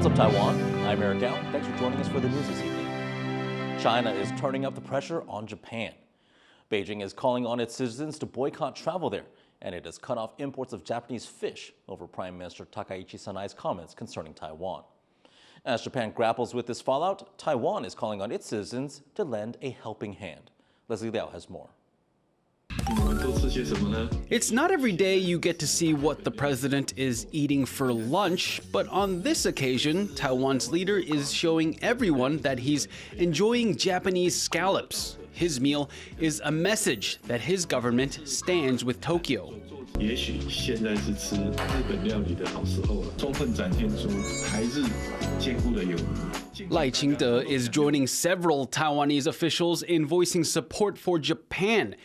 What's up, Taiwan? I'm Eric Gao. Thanks for joining us for the news this evening. China is turning up the pressure on Japan. Beijing is calling on its citizens to boycott travel there, and it has cut off imports of Japanese fish over Prime Minister Takaichi Sanai's comments concerning Taiwan. As Japan grapples with this fallout, Taiwan is calling on its citizens to lend a helping hand. Leslie Liao has more. It's not every day you get to see what the president is eating for lunch, but on this occasion, Taiwan's leader is showing everyone that he's enjoying Japanese scallops. His meal is a message that his government stands with Tokyo. Lai Ching-te is joining several Taiwanese officials in voicing support for Japan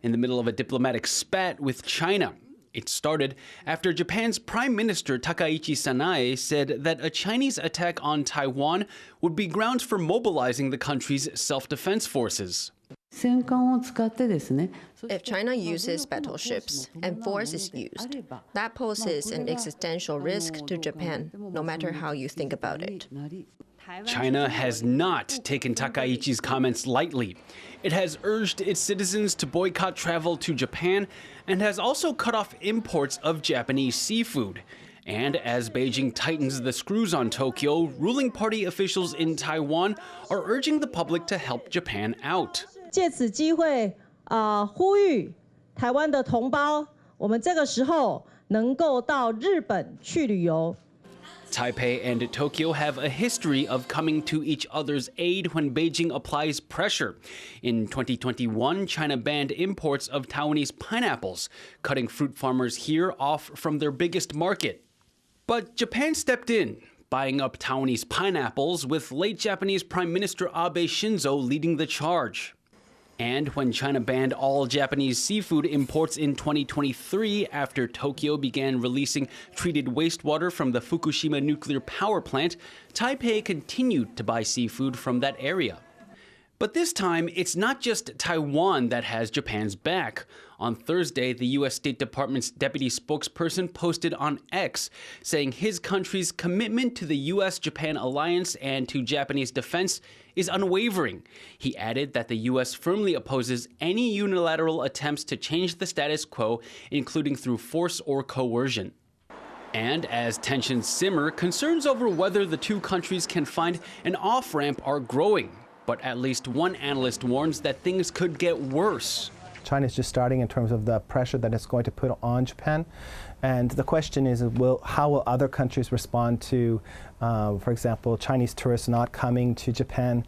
in the middle of a diplomatic spat with China. It started after Japan's Prime Minister Takaichi Sanai said that a Chinese attack on Taiwan would be grounds for mobilizing the country's self-defense forces. If China uses battleships and force is used, that poses an existential risk to Japan, no matter how you think about it. China has not taken Takaichi's comments lightly. It has urged its citizens to boycott travel to Japan and has also cut off imports of Japanese seafood. And as Beijing tightens the screws on Tokyo, ruling party officials in Taiwan are urging the public to help Japan out. 借此机会呼吁台湾的同胞，我们这个时候能够到日本去旅游。 Taipei and Tokyo have a history of coming to each other's aid when Beijing applies pressure. In 2021, China banned imports of Taiwanese pineapples, cutting fruit farmers here off from their biggest market. But Japan stepped in, buying up Taiwanese pineapples, with late Japanese Prime Minister Abe Shinzo leading the charge. And when China banned all Japanese seafood imports in 2023 after Tokyo began releasing treated wastewater from the Fukushima nuclear power plant, Taipei continued to buy seafood from that area. But this time, it's not just Taiwan that has Japan's back. On Thursday, the U.S. State Department's deputy spokesperson posted on X, saying his country's commitment to the U.S.-Japan alliance and to Japanese defense is unwavering. He added that the U.S. firmly opposes any unilateral attempts to change the status quo, including through force or coercion. And as tensions simmer, concerns over whether the two countries can find an off-ramp are growing. But at least one analyst warns that things could get worse. China is just starting in terms of the pressure that it's going to put on Japan. And the question is, how will other countries respond to, for example, Chinese tourists not coming to Japan?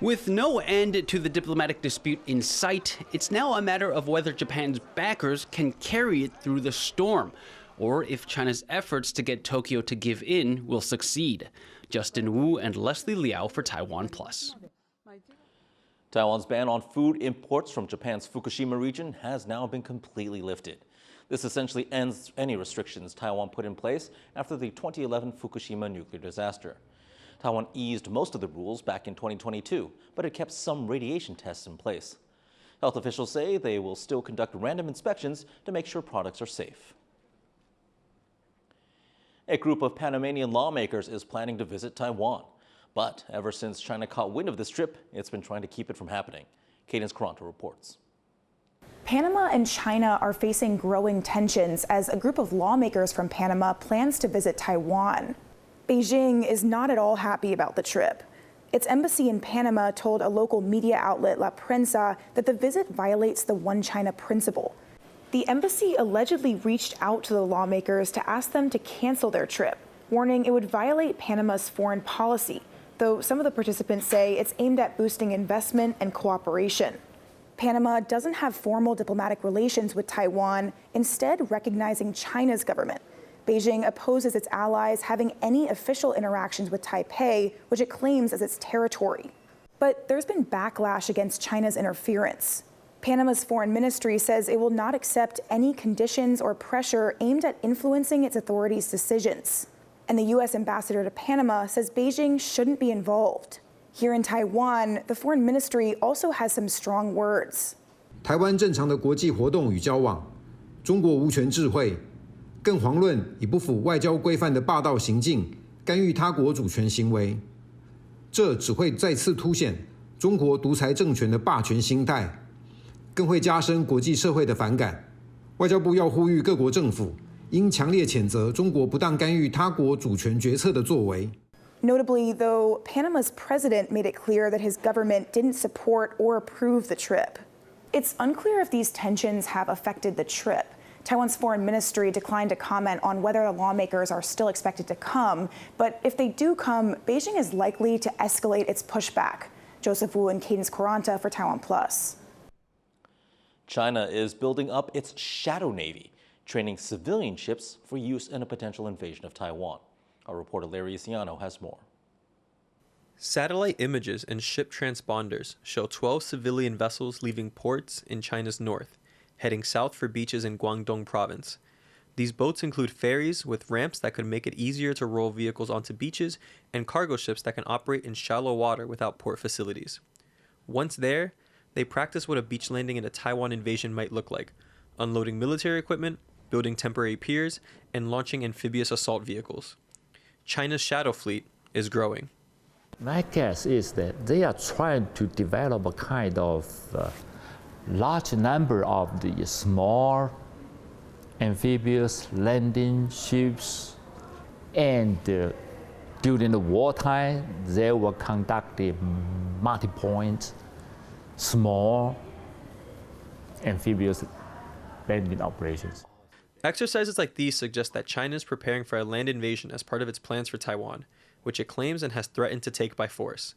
With no end to the diplomatic dispute in sight, it's now a matter of whether Japan's backers can carry it through the storm, or if China's efforts to get Tokyo to give in will succeed. Justin Wu and Leslie Liao for TaiwanPlus. Taiwan's ban on food imports from Japan's Fukushima region has now been completely lifted. This essentially ends any restrictions Taiwan put in place after the 2011 Fukushima nuclear disaster. Taiwan eased most of the rules back in 2022, but it kept some radiation tests in place. Health officials say they will still conduct random inspections to make sure products are safe. A group of Panamanian lawmakers is planning to visit Taiwan. But ever since China caught wind of this trip, it's been trying to keep it from happening. Cadence Caranto reports. Panama and China are facing growing tensions as a group of lawmakers from Panama plans to visit Taiwan. Beijing is not at all happy about the trip. Its embassy in Panama told a local media outlet La Prensa that the visit violates the One China principle. The embassy allegedly reached out to the lawmakers to ask them to cancel their trip, warning it would violate Panama's foreign policy, though some of the participants say it's aimed at boosting investment and cooperation. Panama doesn't have formal diplomatic relations with Taiwan, instead recognizing China's government. Beijing opposes its allies having any official interactions with Taipei, which it claims as its territory. But there's been backlash against China's interference. Panama's foreign ministry says it will not accept any conditions or pressure aimed at influencing its authorities' decisions. And the U.S. ambassador to Panama says Beijing shouldn't be involved. Here in Taiwan, the foreign ministry also has some strong words. 台湾正常的国际活动与交往，中国无权智慧，更遑论以不符外交规范的霸道行径，干预他国主权行为，这只会再次凸显中国独裁政权的霸权心态，更会加深国际社会的反感。外交部要呼吁各国政府应强烈谴责中国不当干预他国主权决策的作为。Notably, though, Panama's president made it clear that his government didn't support or approve the trip. It's unclear if these tensions have affected the trip. Taiwan's foreign ministry declined to comment on whether the lawmakers are still expected to come, but if they do come, Beijing is likely to escalate its pushback. Joseph Wu and Cadence Quaranta for TaiwanPlus. China is building up its shadow navy, training civilian ships for use in a potential invasion of Taiwan. Our reporter Larry Isiano has more. Satellite images and ship transponders show 12 civilian vessels leaving ports in China's north, heading south for beaches in Guangdong province. These boats include ferries with ramps that could make it easier to roll vehicles onto beaches and cargo ships that can operate in shallow water without port facilities. Once there, they practice what a beach landing in a Taiwan invasion might look like, unloading military equipment, building temporary piers, and launching amphibious assault vehicles. China's shadow fleet is growing. My guess is that they are trying to develop a kind of large number of the small amphibious landing ships, and during the wartime they will conduct the multi-point small amphibious landing operations. Exercises like these suggest that China is preparing for a land invasion as part of its plans for Taiwan, which it claims and has threatened to take by force.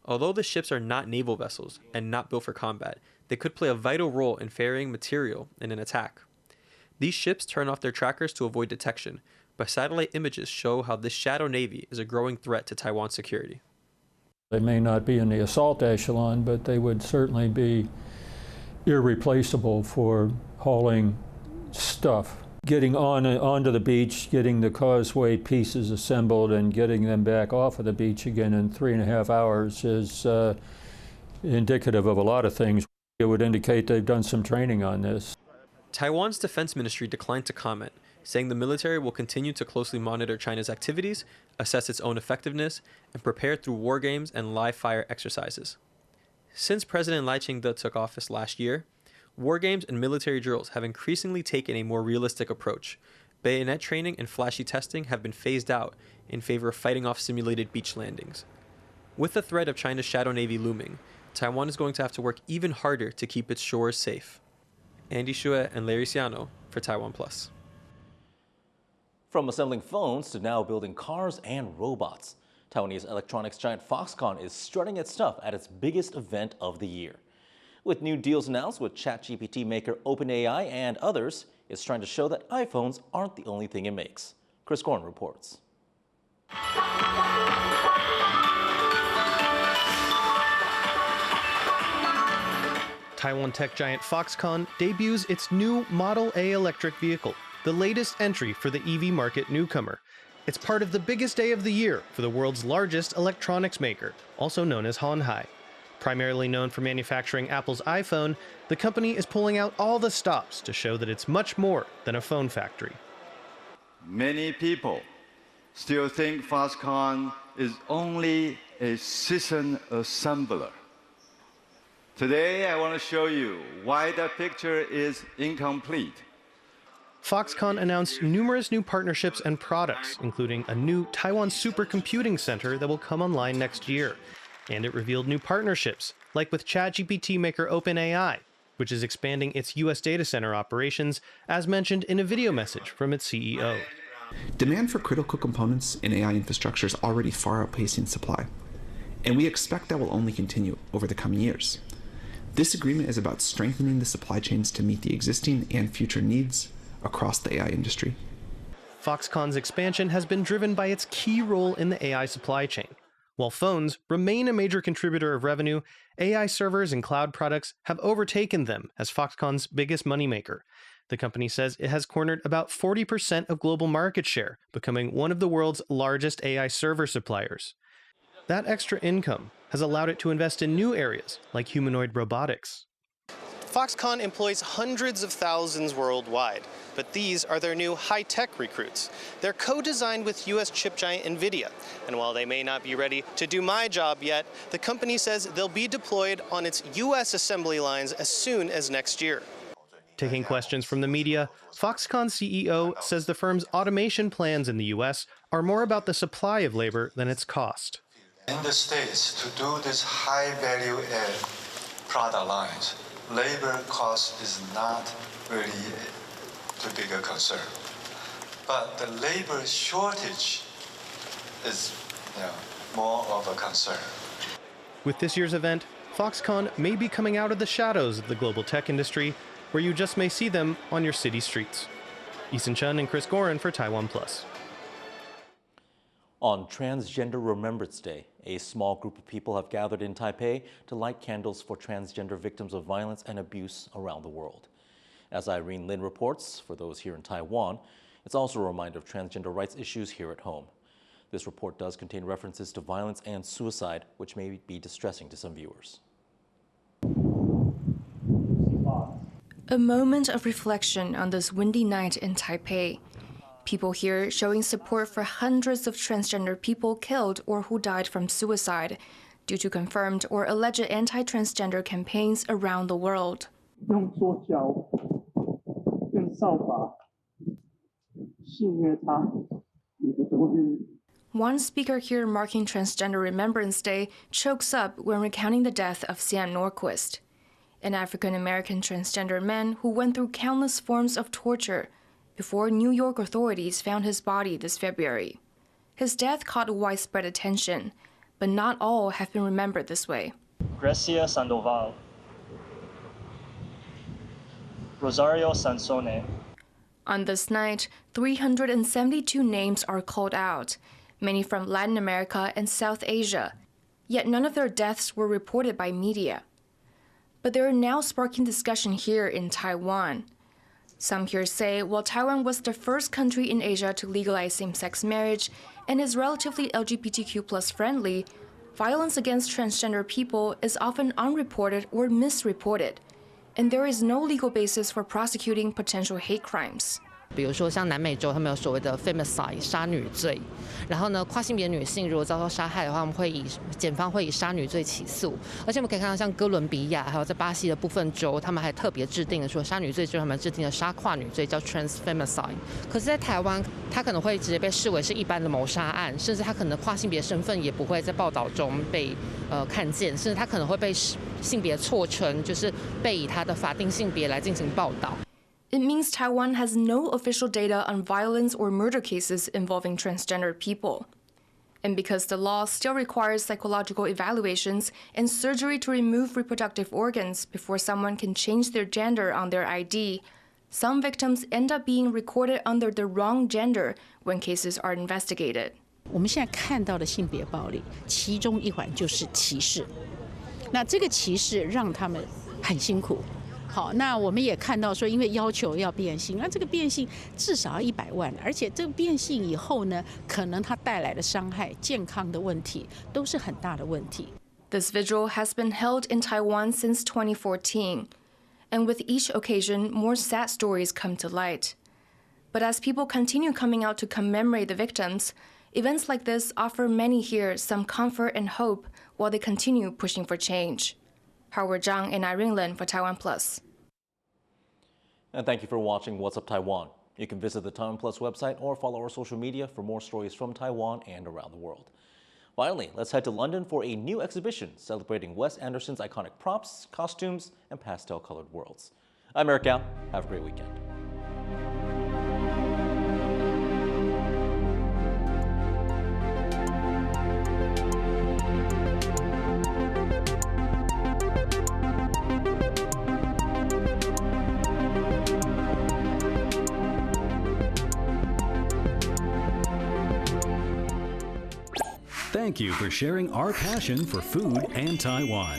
Although the ships are not naval vessels and not built for combat, they could play a vital role in ferrying material in an attack. These ships turn off their trackers to avoid detection, but satellite images show how this shadow navy is a growing threat to Taiwan's security. They may not be in the assault echelon, but they would certainly be irreplaceable for hauling stuff. Getting onto the beach, getting the causeway pieces assembled, and getting them back off of the beach again in 3.5 hours is indicative of a lot of things. It would indicate they've done some training on this. Taiwan's defense ministry declined to comment, saying the military will continue to closely monitor China's activities, assess its own effectiveness, and prepare through war games and live fire exercises. Since President Lai Ching-te took office last year, war games and military drills have increasingly taken a more realistic approach. Bayonet training and flashy testing have been phased out in favor of fighting off simulated beach landings. With the threat of China's shadow navy looming, Taiwan is going to have to work even harder to keep its shores safe. Andy Xue and Larry Siano for TaiwanPlus. From assembling phones to now building cars and robots, Taiwanese electronics giant Foxconn is strutting its stuff at its biggest event of the year. With new deals announced with ChatGPT maker OpenAI and others, it's trying to show that iPhones aren't the only thing it makes. Chris Gorn reports. Taiwan tech giant Foxconn debuts its new Model A electric vehicle, the latest entry for the EV market newcomer. It's part of the biggest day of the year for the world's largest electronics maker, also known as Honhai. Primarily known for manufacturing Apple's iPhone, the company is pulling out all the stops to show that it's much more than a phone factory. Many people still think Foxconn is only a system assembler. Today, I want to show you why that picture is incomplete. Foxconn announced numerous new partnerships and products, including a new Taiwan supercomputing center that will come online next year. And it revealed new partnerships, like with ChatGPT maker OpenAI, which is expanding its U.S. data center operations, as mentioned in a video message from its CEO. Demand for critical components in AI infrastructure is already far outpacing supply, and we expect that will only continue over the coming years. This agreement is about strengthening the supply chains to meet the existing and future needs across the AI industry. Foxconn's expansion has been driven by its key role in the AI supply chain. While phones remain a major contributor of revenue, AI servers and cloud products have overtaken them as Foxconn's biggest moneymaker. The company says it has cornered about 40% of global market share, becoming one of the world's largest AI server suppliers. That extra income has allowed it to invest in new areas like humanoid robotics. Foxconn employs hundreds of thousands worldwide, but these are their new high-tech recruits. They're co-designed with U.S. chip giant NVIDIA, and while they may not be ready to do my job yet, the company says they'll be deployed on its U.S. assembly lines as soon as next year. Taking questions from the media, Foxconn CEO says the firm's automation plans in the U.S. are more about the supply of labor than its cost. In the States, to do this high-value add product lines, labor cost is not really too big a concern. But the labor shortage is more of a concern. With this year's event, Foxconn may be coming out of the shadows of the global tech industry, where you just may see them on your city streets. Eason Chun and Chris Gorin for TaiwanPlus. On Transgender Remembrance Day, a small group of people have gathered in Taipei to light candles for transgender victims of violence and abuse around the world. As Irene Lin reports, for those here in Taiwan, it's also a reminder of transgender rights issues here at home. This report does contain references to violence and suicide, which may be distressing to some viewers. A moment of reflection on this windy night in Taipei. People here showing support for hundreds of transgender people killed or who died from suicide due to confirmed or alleged anti-transgender campaigns around the world. One speaker here marking Transgender Remembrance Day chokes up when recounting the death of Sian Norquist, an African-American transgender man who went through countless forms of torture before New York authorities found his body this February. His death caught widespread attention, but not all have been remembered this way. Grecia Sandoval, Rosario Sansone. On this night, 372 names are called out, many from Latin America and South Asia, yet none of their deaths were reported by media. But they are now sparking discussion here in Taiwan. Some here say while Taiwan was the first country in Asia to legalize same-sex marriage and is relatively LGBTQ+ friendly, violence against transgender people is often unreported or misreported, and there is no legal basis for prosecuting potential hate crimes. 比如说像南美洲，他们有所谓的 femicide 杀女罪，然后呢，跨性别女性如果遭到杀害的话，检方会以杀女罪起诉。而且我们可以看到，像哥伦比亚还有在巴西的部分州，他们还特别制定了说杀女罪之后，他们制定了杀跨女罪，叫 trans femicide。可是，在台湾，它可能会直接被视为是一般的谋杀案，甚至他可能跨性别身份也不会在报道中被看见，甚至他可能会被性别错称，就是被以他的法定性别来进行报道。 It means Taiwan has no official data on violence or murder cases involving transgender people. And because the law still requires psychological evaluations and surgery to remove reproductive organs before someone can change their gender on their ID, some victims end up being recorded under the wrong gender when cases are investigated. 我们现在看到的性别暴力，其中一环就是歧视。那这个歧视让他们很辛苦。 好，那我们也看到说，因为要求要变性，那这个变性至少要100万，而且这个变性以后呢，可能它带来的伤害、健康的问题都是很大的问题。 This vigil has been held in Taiwan since 2014, and with each occasion, more sad stories come to light. But as people continue coming out to commemorate the victims, events like this offer many here some comfort and hope while they continue pushing for change. Howard Zhang and Irene Lin for TaiwanPlus. And thank you for watching What's Up Taiwan. You can visit the TaiwanPlus website or follow our social media for more stories from Taiwan and around the world. Finally, let's head to London for a new exhibition celebrating Wes Anderson's iconic props, costumes, and pastel-colored worlds. I'm Eric Gao. Have a great weekend. Thank you for sharing our passion for food and Taiwan.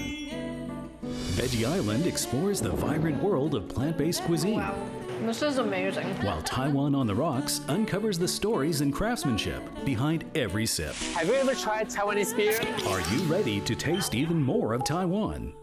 Veggie Island explores the vibrant world of plant-based cuisine. Wow, this is amazing. While Taiwan on the Rocks uncovers the stories and craftsmanship behind every sip. Have you ever tried Taiwanese beer? Are you ready to taste even more of Taiwan?